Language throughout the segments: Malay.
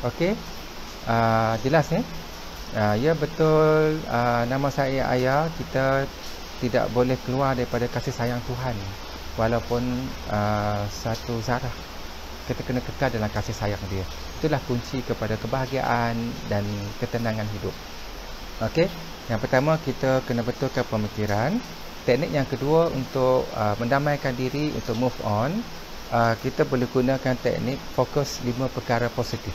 Okey, jelas ya? Ya betul, nama saya Ayah. Kita tidak boleh keluar daripada kasih sayang Tuhan. Walaupun satu zarah, kita kena kekal dalam kasih sayang dia. Itulah kunci kepada kebahagiaan dan ketenangan hidup. Okey, yang pertama kita kena betulkan pemikiran. Teknik yang kedua untuk mendamaikan diri, untuk move on, kita boleh gunakan teknik fokus 5 perkara positif.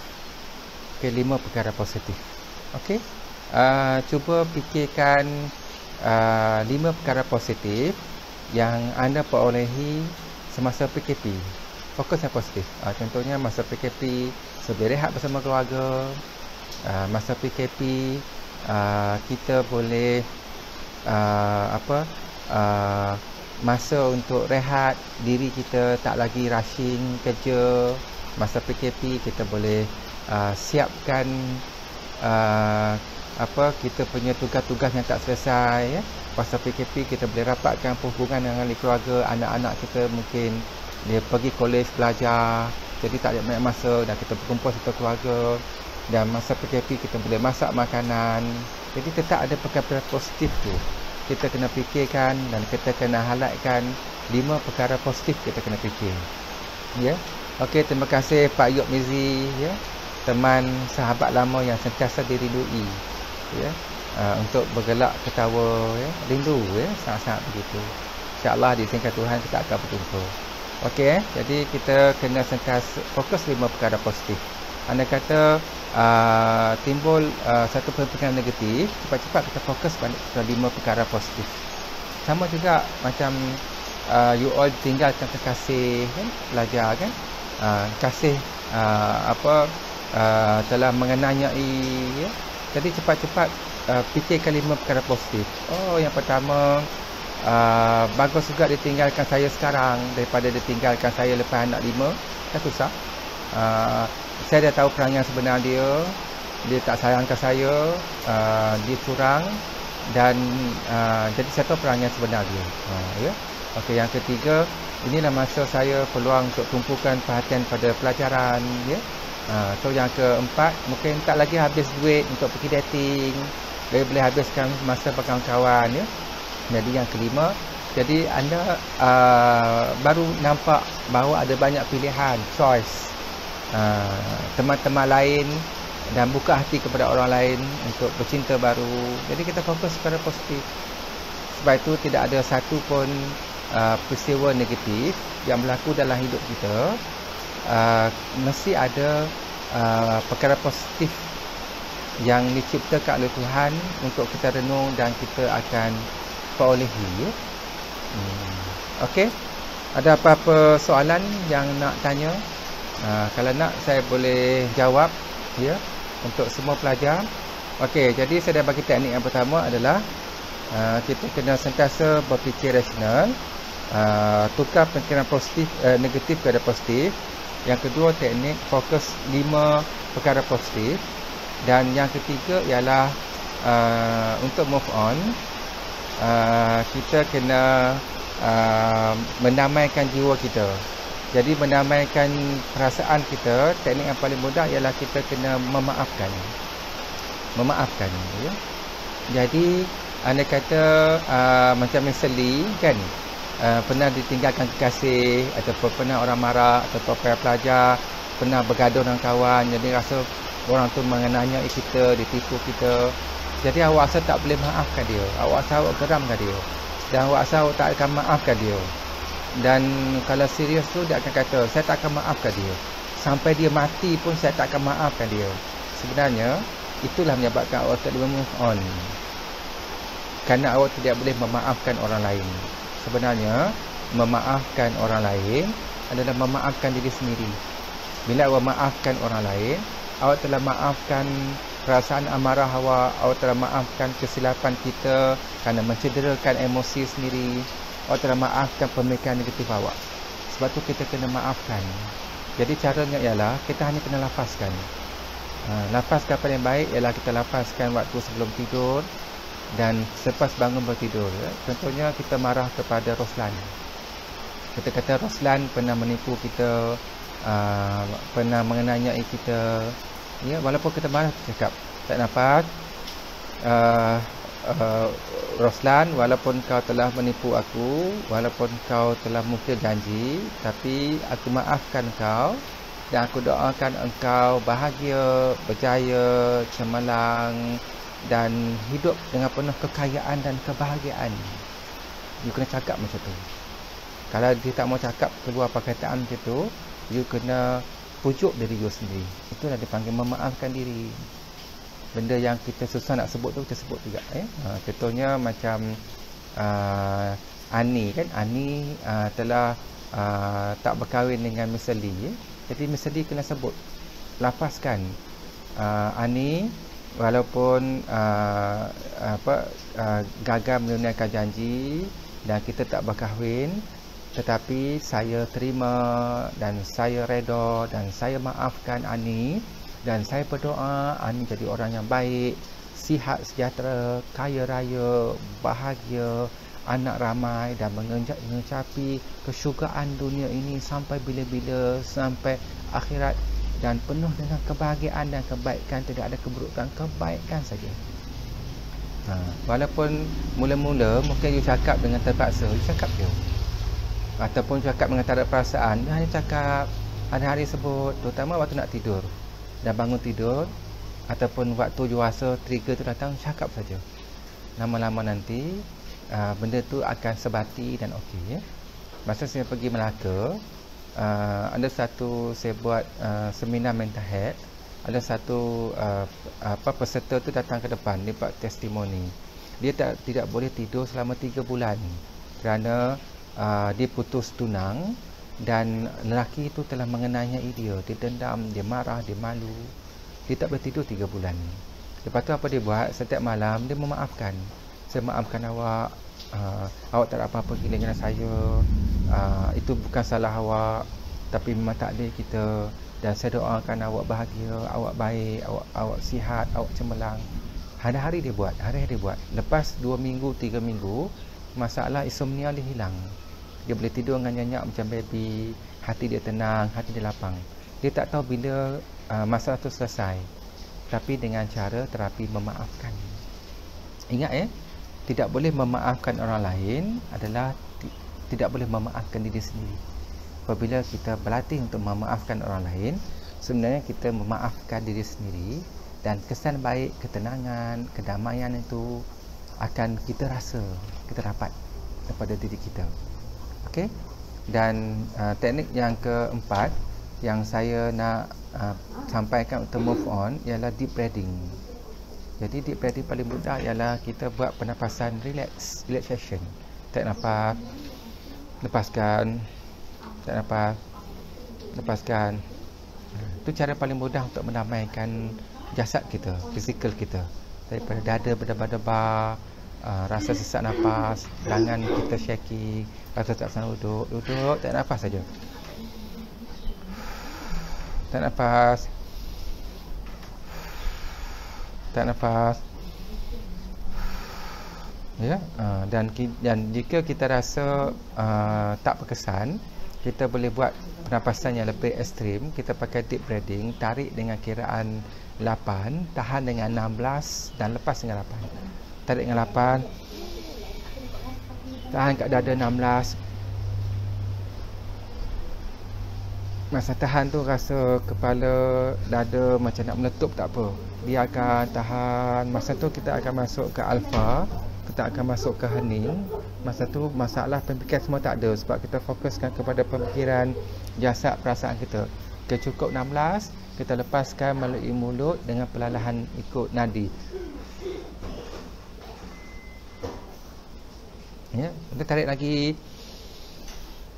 Okey, 5 perkara positif. Okey, cuba fikirkan 5 perkara positif yang anda perolehi semasa PKP. Fokus yang positif. Contohnya masa PKP, sebelum rehat bersama keluarga. Masa PKP, kita boleh masa untuk rehat diri kita, tak lagi rushing kerja. Masa PKP kita boleh siapkan kita punya tugas-tugas yang tak selesai ya. Masa PKP kita boleh rapatkan hubungan dengan keluarga. Anak-anak kita mungkin dia pergi kolej belajar, jadi tak ada banyak masa, dan kita berkumpul satu keluarga. Dan masa PKP kita boleh masak makanan. Jadi tetap ada perkara positif tu kita kena fikirkan, dan kita kena highlightkan 5 perkara positif kita kena fikir ya. Okey, terima kasih Pak Yop Mizi ya, teman sahabat lama yang sentiasa dirindui ya, untuk bergelak ketawa ya, rindu ya, sangat-sangat begitu. InsyaAllah diizinkan Tuhan kita akan berjumpa. Okey, jadi kita kena sentiasa fokus 5 perkara positif. Anda kata timbul satu perkara negatif, cepat-cepat kita fokus pada 5 perkara positif. Sama juga macam you all tinggalkan kekasih kan, pelajar kan, kasih telah mengenanyai ya. Jadi cepat-cepat fikirkan 5 perkara positif. Yang pertama, bagus juga ditinggalkan saya sekarang daripada ditinggalkan saya lepas anak 5. Kan susah. Saya dah tahu perangai sebenar dia. Dia tak sayangkan saya, dia curang, dan jadi saya tahu perangai sebenar dia ya. Okey, yang ketiga, inilah masa saya peluang untuk tumpukan perhatian pada pelajaran ya. So yang keempat, mungkin tak lagi habis duit untuk pergi dating, boleh habiskan masa berkawan-kawan ya. Jadi yang kelima, jadi anda baru nampak bahawa ada banyak pilihan, choice, teman-teman lain, dan buka hati kepada orang lain untuk bercinta baru. Jadi kita fokus pada positif. Sebab itu tidak ada satu pun peristiwa negatif yang berlaku dalam hidup kita. Mesti ada perkara positif yang diciptakan oleh Tuhan untuk kita renung dan kita akan perolehi ya. Okey, ada apa-apa soalan yang nak tanya? Kalau nak, saya boleh jawab ya, untuk semua pelajar. Okey, jadi saya dah bagi teknik yang pertama adalah kita kena sentiasa berfikir rasional, tukar fikiran positif, negatif kepada positif. Yang kedua, teknik fokus 5 perkara positif. Dan yang ketiga ialah untuk move on, kita kena mendamaikan jiwa kita. Jadi mendamaikan perasaan kita, teknik yang paling mudah ialah kita kena memaafkan ya. Jadi anda kata macam Sally kan, pernah ditinggalkan kekasih, ataupun pernah orang marah, ataupun pelajar pernah bergaduh dengan kawan, jadi rasa orang tu mengenanyai kita, ditipu kita. Jadi awak rasa tak boleh maafkan dia, awak rasa awak geramkan dia, dan awak rasa awak tak akan maafkan dia. Dan kalau serius tu, dia akan kata, saya tak akan maafkan dia, sampai dia mati pun saya tak akan maafkan dia. Sebenarnya itulah menyebabkan awak tak boleh move on, kerana awak tidak boleh memaafkan orang lain. Sebenarnya memaafkan orang lain adalah memaafkan diri sendiri. Bila awak maafkan orang lain, awak telah maafkan perasaan amarah awak telah maafkan kesilapan kita kerana mencederakan emosi sendiri, awak telah maafkan pemikiran negatif awak. Sebab tu kita kena maafkan. Jadi caranya ialah kita hanya kena lapaskan. Lapaskan paling baik ialah kita lapaskan waktu sebelum tidur dan selepas bangun bertidur ya. Contohnya kita marah kepada Roslan. Kita kata Roslan pernah menipu kita, pernah mengenanyai kita, Ya, walaupun kita marah, cakap tak nafas. uh, Roslan, walaupun kau telah menipu aku, walaupun kau telah mungkir janji, tapi aku maafkan kau dan aku doakan engkau bahagia, berjaya, cemerlang dan hidup dengan penuh kekayaan dan kebahagiaan. You kena cakap macam tu. Kalau dia tak mau cakap keluar perkataan macam tu, you kena pujuk diri you sendiri. Itulah dipanggil memaafkan diri. Benda yang kita susah nak sebut tu kita sebut juga. Contohnya macam Ani kan, Ani telah tak berkahwin dengan Mr. Lee. Jadi Mr. Lee kena sebut, lapaskan Ani walaupun gagal menunaikan janji dan kita tak berkahwin, tetapi saya terima dan saya redha dan saya maafkan Ani. Dan saya berdoa Ani jadi orang yang baik, sihat sejahtera, kaya raya, bahagia, anak ramai dan mencapai kesyurgaan dunia ini sampai bila-bila, sampai akhirat dan penuh dengan kebahagiaan dan kebaikan, tidak ada keburukan, kebaikan saja. Walaupun mula-mula mungkin you cakap dengan terpaksa, you cakap je. Ataupun cakap dengan tak ada perasaan, you hanya cakap hari-hari sebut, terutama waktu nak tidur. Dan bangun tidur ataupun waktu you rasa trigger tu datang, cakap saja. Lama-lama nanti benda tu akan sebati dan okey, ya. Masa saya pergi Melaka, ada satu saya buat seminar mental health. Ada satu peserta tu datang ke depan, dia buat testimoni. Dia tidak boleh tidur selama 3 bulan kerana dia putus tunang. Dan lelaki itu telah mengenainya dia dendam, dia marah, dia malu. Dia tak boleh tidur 3 bulan. Lepas tu apa dia buat? Setiap malam dia memaafkan. Saya maafkan awak, awak tak ada apa-apa dengan saya, itu bukan salah awak, tapi memang takdir kita. Dan saya doakan awak bahagia, awak baik, awak sihat, awak cemerlang. Hari-hari dia buat, hari-hari dia buat. Lepas 2 minggu, 3 minggu, masalah insomnia dia hilang. Dia boleh tidur dengan nyenyak macam baby, hati dia tenang, hati dia lapang. Dia tak tahu bila masalah tu selesai, tapi dengan cara terapi memaafkan. Ingat tidak boleh memaafkan orang lain adalah tidak boleh memaafkan diri sendiri. Apabila kita berlatih untuk memaafkan orang lain, sebenarnya kita memaafkan diri sendiri. Dan kesan baik, ketenangan, kedamaian itu akan kita rasa, kita dapat daripada diri kita. Okey. Dan teknik yang keempat yang saya nak sampaikan untuk move on ialah deep breathing. Jadi deep breathing paling mudah ialah kita buat pernafasan relaxation. Tarik nafas, lepaskan, tarik nafas, lepaskan. Itu cara paling mudah untuk mendamaikan jasad kita, fizikal kita, daripada dada berdebar-debar, rasa sesak nafas, tangan kita shaking, rasa tak senang duduk, tarik nafas saja. Tarik nafas. Tarik nafas. Ya, dan jika kita rasa tak berkesan, kita boleh buat pernafasan yang lebih ekstrim. Kita pakai deep breathing, tarik dengan kiraan 8, tahan dengan 16 dan lepas dengan 8. Tarik dengan 8, tahan kat dada 16. Masa tahan tu rasa kepala, dada macam nak meletup, tak apa, biarkan tahan. Masa tu kita akan masuk ke alpha, kita akan masuk ke hening. Masa tu masalah pemikiran semua tak ada, sebab kita fokuskan kepada pemikiran, jasad, perasaan kita. Kita cukup 16, kita lepaskan melalui mulut dengan perlahan ikut nadi. Ya, kita tarik lagi.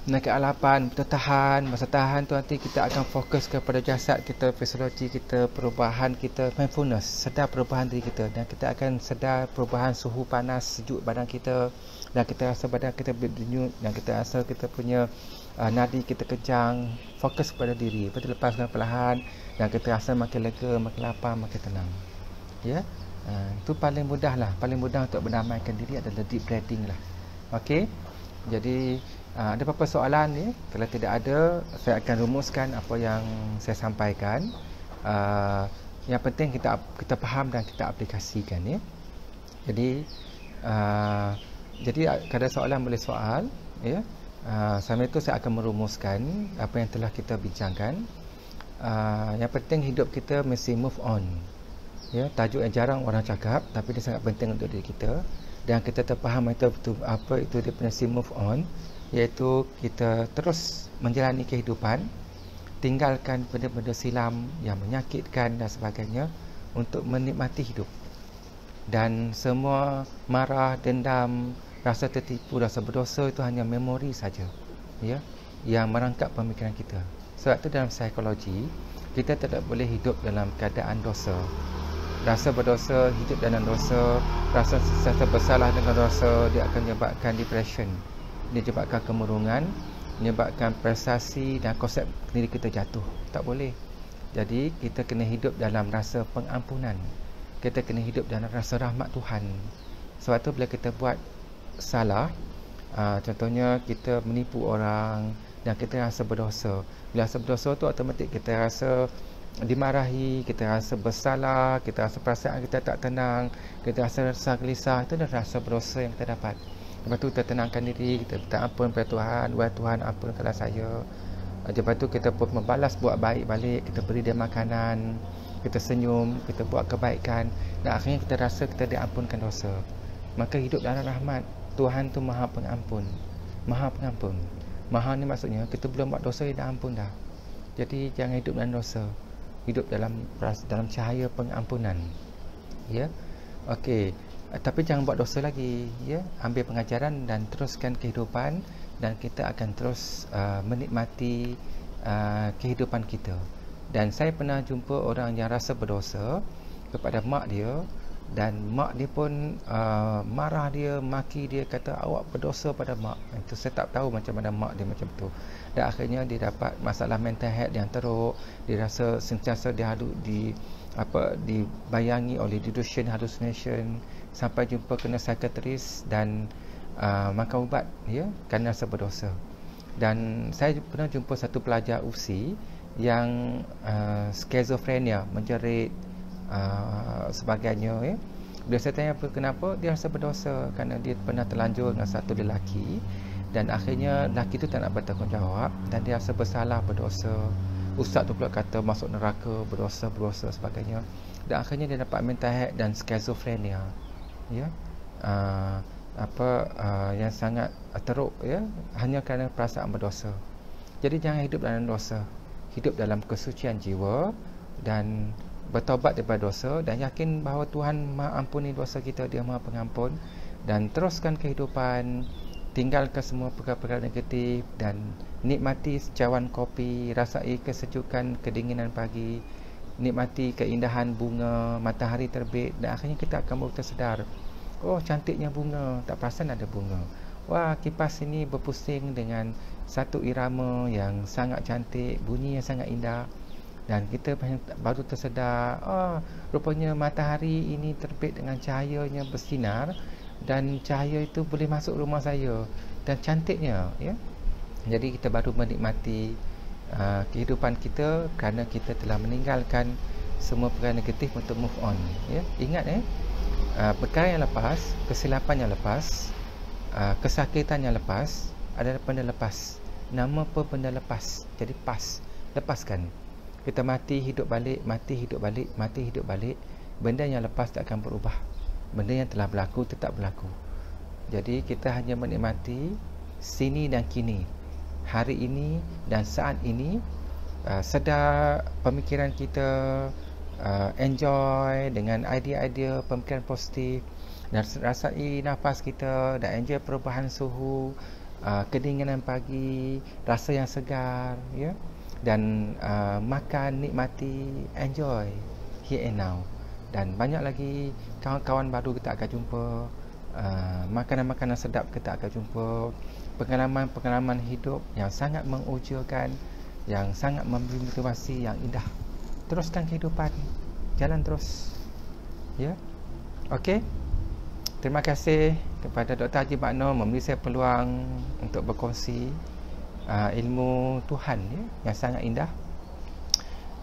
Naik ke alapan, kita tahan. Masa tahan tu nanti kita akan fokus kepada jasad kita, fisiologi kita, perubahan kita, mindfulness, sedar perubahan diri kita. Dan kita akan sedar perubahan suhu panas, sejuk badan kita. Dan kita rasa badan kita berdenyut, dan kita rasa kita punya nadi kita kejang. Fokus kepada diri, lepas tu lepaskan perlahan. Dan kita rasa makin lega, makin lapar, makin tenang. Ya, itu paling mudah lah. Paling mudah untuk berdamaikan diri adalah deep breathing lah. Okey, jadi ada apa-apa soalan ni? Kalau tidak ada, saya akan rumuskan apa yang saya sampaikan. Yang penting kita faham dan kita aplikasikan, ya. Jadi kalau soalan boleh soal, ya. Sambil itu saya akan merumuskan apa yang telah kita bincangkan. Yang penting hidup kita mesti move on, ya. Tajuk yang jarang orang cakap, tapi dia sangat penting untuk diri kita. Dan kita terfaham itu apa itu dia punya move on, iaitu kita terus menjalani kehidupan, tinggalkan benda-benda silam yang menyakitkan dan sebagainya untuk menikmati hidup. Dan semua marah, dendam, rasa tertipu, rasa berdosa itu hanya memori saja, ya, yang merangkap pemikiran kita. Sebab itu dalam psikologi kita tidak boleh hidup dalam keadaan dosa. Rasa berdosa, hidup dalam dosa, rasa bersalah dengan dosa, dia akan menyebabkan depression, dia menyebabkan kemurungan, menyebabkan prestasi dan konsep diri kita jatuh. Tak boleh. Jadi kita kena hidup dalam rasa pengampunan, kita kena hidup dalam rasa rahmat Tuhan. Sebab tu bila kita buat salah, contohnya kita menipu orang dan kita rasa berdosa. Bila rasa berdosa tu automatik kita rasa dimarahi, kita rasa bersalah, kita rasa perasaan kita tak tenang, kita rasa gelisah. Itu adalah rasa berdosa yang kita dapat. Lepas tu kita tenangkan diri, kita minta ampun kepada Tuhan. Wahai Tuhan, ampunkanlah saya. Lepas tu kita pun membalas buat baik balik, kita beri dia makanan, kita senyum, kita buat kebaikan, dan akhirnya kita rasa kita diampunkan dosa. Maka hidup dalam rahmat. Tuhan tu Maha Pengampun. Maha Pengampun. Maha ni maksudnya kita belum buat dosa, dia dah ampun dah. Jadi jangan hidup dalam dosa. Hidup dalam cahaya pengampunan, ya. Okey, tapi jangan buat dosa lagi, ya. Ambil pengajaran dan teruskan kehidupan, dan kita akan terus menikmati kehidupan kita. Dan saya pernah jumpa orang yang rasa berdosa kepada mak dia, dan mak dia pun marah dia, maki dia, kata awak berdosa pada mak. Itu saya tak tahu macam mana mak dia macam tu. Dan akhirnya dia dapat masalah mental health yang teruk. Dia rasa sentiasa dibayangi oleh delusion, hallucination, sampai jumpa kena psikiatris dan makan ubat, ya, kerana rasa berdosa. Dan saya pernah jumpa satu pelajar UFSI yang skizofrenia, menjerit, sebagainya, ya. Bila saya tanya kenapa, dia rasa berdosa kerana dia pernah terlanjur dengan satu lelaki, dan akhirnya lelaki tu tak nak bertanggungjawab, dan dia rasa bersalah, berdosa. Ustaz tu pula kata masuk neraka, berdosa sebagainya, dan akhirnya dia dapat mental health dan skizofrenia, ya. Yang sangat teruk, ya, hanya kerana perasaan berdosa. Jadi jangan hidup dalam dosa, hidup dalam kesucian jiwa dan bertaubat daripada dosa, dan yakin bahawa Tuhan Maha ampuni dosa kita, dia Maha Pengampun. Dan teruskan kehidupan, tinggalkan semua perkara-perkara negatif, dan nikmati secawan kopi, rasai kesejukan kedinginan pagi, nikmati keindahan bunga, matahari terbit, dan akhirnya kita akan baru tersedar, oh cantiknya bunga, tak perasan ada bunga. Wah, kipas ini berpusing dengan satu irama yang sangat cantik, bunyi yang sangat indah. Dan kita baru tersedar, rupanya matahari ini terbit dengan cahayanya bersinar, dan cahaya itu boleh masuk rumah saya, dan cantiknya, ya. Jadi kita baru menikmati kehidupan kita kerana kita telah meninggalkan semua perkara negatif untuk move on, ya. Ingat, perkara yang lepas, kesilapan yang lepas, kesakitan yang lepas adalah benda lepas. Nama apa benda lepas? Jadi pas, lepaskan. Kita mati hidup balik, mati hidup balik, mati hidup balik. Benda yang lepas tak akan berubah. Benda yang telah berlaku tetap berlaku. Jadi kita hanya menikmati sini dan kini, hari ini dan saat ini. Sedar pemikiran kita, enjoy dengan idea-idea pemikiran positif, dan rasai nafas kita, dan enjoy perubahan suhu, kedinginan pagi, rasa yang segar, ya. Dan makan, nikmati, enjoy here and now. Dan banyak lagi kawan-kawan baru kita akan jumpa, makanan-makanan sedap kita akan jumpa, pengalaman-pengalaman hidup yang sangat mengujakan, yang sangat memberi motivasi yang indah. Teruskan kehidupan, jalan terus, ya. Okey, terima kasih kepada Dr. Haji Bakno memberi saya peluang untuk berkongsi ilmu Tuhan, ya, yang sangat indah.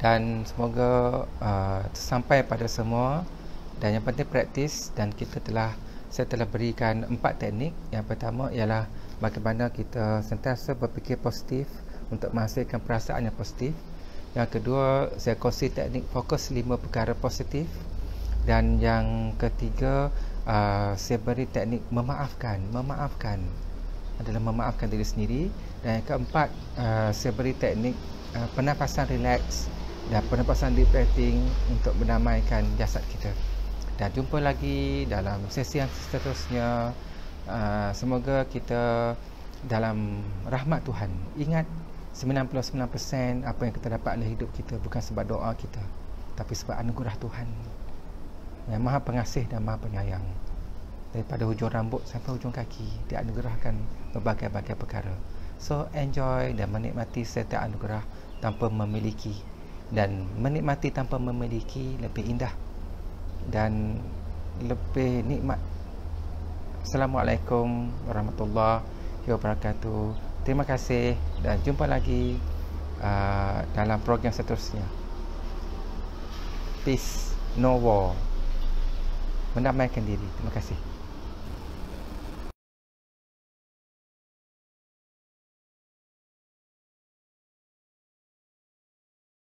Dan semoga sampai pada semua. Dan yang penting praktis. Dan saya telah berikan 4 teknik. Yang pertama ialah bagaimana kita sentiasa berfikir positif untuk menghasilkan perasaan yang positif. Yang kedua, saya kongsi teknik fokus 5 perkara positif. Dan yang ketiga, saya beri teknik memaafkan adalah memaafkan diri sendiri. Dan yang keempat, saya beri teknik pernafasan relax dan pernafasan deep breathing untuk mendamaikan jasad kita. Dan jumpa lagi dalam sesi yang seterusnya. Semoga kita dalam rahmat Tuhan. Ingat, 99% apa yang kita dapat dalam hidup kita bukan sebab doa kita, tapi sebab anugerah Tuhan yang Maha Pengasih dan Maha Penyayang. Daripada hujung rambut sampai hujung kaki, Dia anugerahkan berbagai-bagai perkara. So enjoy dan menikmati setiap anugerah tanpa memiliki. Dan menikmati tanpa memiliki lebih indah dan lebih nikmat. Assalamualaikum warahmatullahi wabarakatuh. Terima kasih dan jumpa lagi dalam program seterusnya. Peace, no war. Mendamaikan diri. Terima kasih.